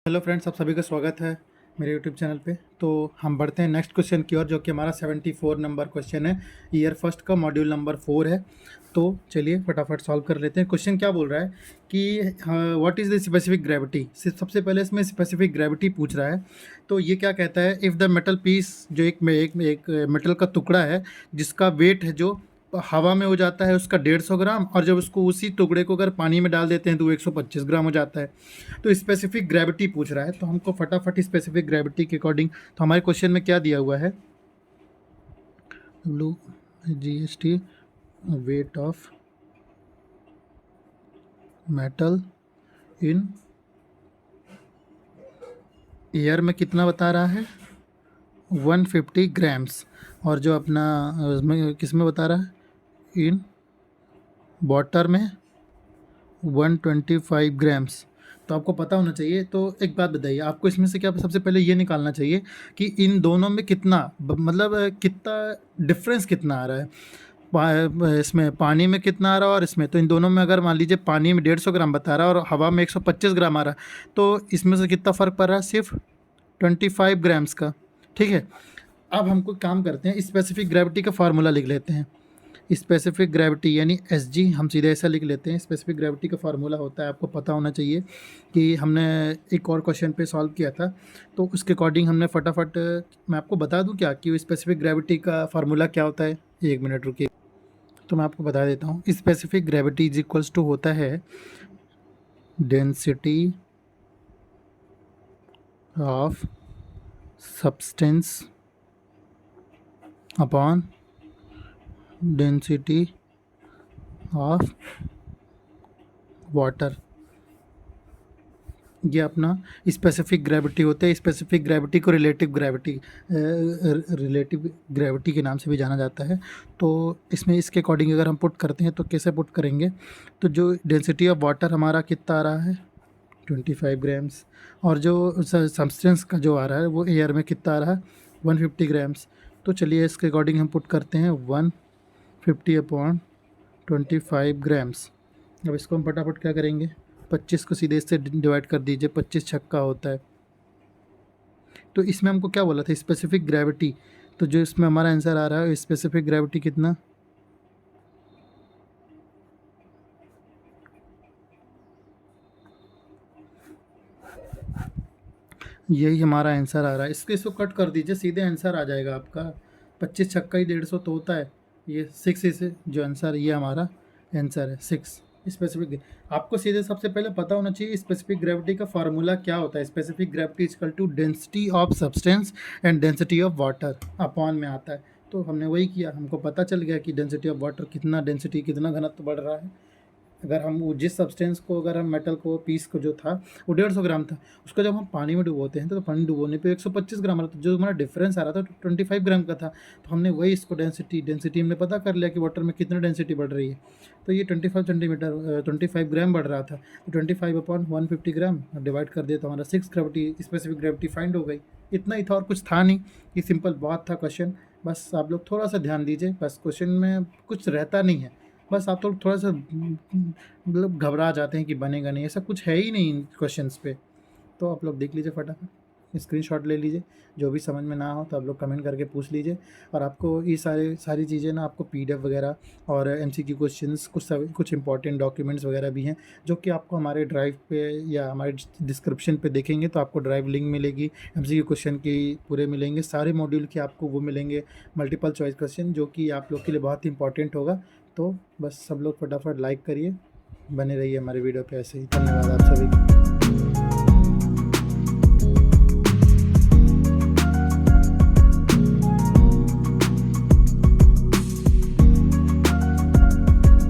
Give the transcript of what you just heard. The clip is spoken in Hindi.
हेलो फ्रेंड्स, आप सभी का स्वागत है मेरे यूट्यूब चैनल पे। तो हम बढ़ते हैं नेक्स्ट क्वेश्चन की ओर, जो कि हमारा 74 नंबर क्वेश्चन है। ईयर फर्स्ट का मॉड्यूल नंबर 4 है। तो चलिए फटाफट सॉल्व कर लेते हैं। क्वेश्चन क्या बोल रहा है कि what is the specific gravity. सबसे पहले इसमें स्पेसिफिक ग्रेविटी पूछ रहा है। तो ये क्या कहता है, इफ़ द मेटल पीस, जो एक मेटल का टुकड़ा है जिसका वेट है जो हवा में हो जाता है उसका 150 ग्राम, और जब उसको उसी टुकड़े को अगर पानी में डाल देते हैं तो वो 125 ग्राम हो जाता है। तो स्पेसिफिक ग्रेविटी पूछ रहा है, तो हमको फटाफट स्पेसिफिक ग्रेविटी के अकॉर्डिंग, तो हमारे क्वेश्चन में क्या दिया हुआ है, GST weight of metal in air में कितना बता रहा है, 150 ग्राम्स। और जो अपना उसमें किस में बता रहा है, इन वाटर में 125 ग्राम्स। तो आपको पता होना चाहिए। तो एक बात बताइए, आपको इसमें से क्या सबसे पहले ये निकालना चाहिए कि इन दोनों में कितना मतलब कितना डिफरेंस कितना आ रहा है। इसमें पानी में कितना आ रहा है और इसमें, तो इन दोनों में अगर मान लीजिए पानी में 150 ग्राम बता रहा है और हवा में 125 ग्राम आ रहा है, तो इसमें से कितना फ़र्क पड़ रहा है, सिर्फ 25 ग्राम्स का। ठीक है, अब हमको काम करते हैं, स्पेसिफिक ग्रेविटी का फार्मूला लिख लेते हैं। स्पेसिफिक ग्रेविटी यानी SG, हम सीधे ऐसा लिख लेते हैं। स्पेसिफिक ग्रेविटी का फार्मूला होता है, आपको पता होना चाहिए कि हमने एक और क्वेश्चन पे सॉल्व किया था, तो उसके अकॉर्डिंग हमने फटाफट, मैं आपको बता दूं क्या कि स्पेसिफिक ग्रेविटी का फार्मूला क्या होता है। एक मिनट रुकिए, तो मैं आपको बता देता हूँ। Specific gravity is equals to होता है density of substance upon density of water. ये अपना स्पेसिफिक ग्रेविटी होता है। स्पेसिफिक ग्रेविटी को रिलेटिव ग्रेविटी के नाम से भी जाना जाता है। तो इसमें इसके अकॉर्डिंग अगर हम पुट करते हैं तो कैसे पुट करेंगे, तो जो डेंसिटी ऑफ वाटर हमारा कितना आ रहा है, 25 ग्राम्स, और जो सब्सटेंस का जो आ रहा है वो एयर में कितना आ रहा है, 150 ग्राम्स। तो चलिए इसके अकॉर्डिंग हम पुट करते हैं 150 अपॉन 25 ग्राम्स। अब इसको हम फटाफट क्या करेंगे, 25 को सीधे इससे डिवाइड कर दीजिए, 25 छक्का होता है। तो इसमें हमको क्या बोला था, स्पेसिफिक ग्रेविटी। तो जो इसमें हमारा आंसर आ रहा है स्पेसिफिक ग्रेविटी कितना, यही हमारा आंसर आ रहा है। इसको कट कर दीजिए, सीधे आंसर आ जाएगा आपका। 25 छक्का ही 150 तो होता है। ये 6 इसे जो आंसर, ये हमारा आंसर है 6। स्पेसिफिक, आपको सीधे सबसे पहले पता होना चाहिए स्पेसिफिक ग्रेविटी का फार्मूला क्या होता है। Specific gravity equal to density of substance and density of water upon में आता है। तो हमने वही किया, हमको पता चल गया कि डेंसिटी ऑफ वाटर कितना, डेंसिटी कितना घनत्व बढ़ रहा है। अगर हम वो जिस सब्सटेंस को, अगर हम मेटल को पीस को जो था वो 150 ग्राम था, उसको जब हम पानी में डुबोते हैं तो पानी डुबोने पे 125 ग्राम आ रहा था। जो हमारा डिफरेंस आ रहा था 25 ग्राम का था। तो हमने वही इसको डेंसिटी हमने पता कर लिया कि वाटर में कितना डेंसिटी बढ़ रही है। तो ये 25 ग्राम बढ़ रहा था। तो 25 अपॉन 150 ग्राम डिवाइड कर दिया तो हमारा 6 ग्रेविटी, स्पेसिफिक ग्रेविटी फाइंड हो गई। इतना ही था और कुछ था नहीं। ये सिंपल बात था क्वेश्चन। बस आप लोग थोड़ा सा ध्यान दीजिए, बस क्वेश्चन में कुछ रहता नहीं है। बस आप लोग थोड़ा सा मतलब घबरा जाते हैं कि बनेगा नहीं, ऐसा कुछ है ही नहीं इन क्वेश्चंस पे। तो आप लोग देख लीजिए, फटाफट स्क्रीनशॉट ले लीजिए। जो भी समझ में ना हो तो आप लोग कमेंट करके पूछ लीजिए। और आपको ये सारी चीज़ें ना, आपको PDF वगैरह और MCQ क्वेश्चंस, कुछ इंपॉर्टेंट डॉक्यूमेंट्स वगैरह भी हैं जो कि आपको हमारे ड्राइव पे या हमारे डिस्क्रिप्शन पे देखेंगे तो आपको ड्राइव लिंक मिलेगी। MCQ क्वेश्चन की पूरे मिलेंगे, सारे मॉड्यूल के आपको वो मिलेंगे, मल्टीपल चॉइस क्वेश्चन, जो कि आप लोग के लिए बहुत ही इंपॉर्टेंट होगा। तो बस सब लोग फटाफट लाइक करिए, बने रहिए हमारे वीडियो पे ऐसे ही। धन्यवाद आप सभी का।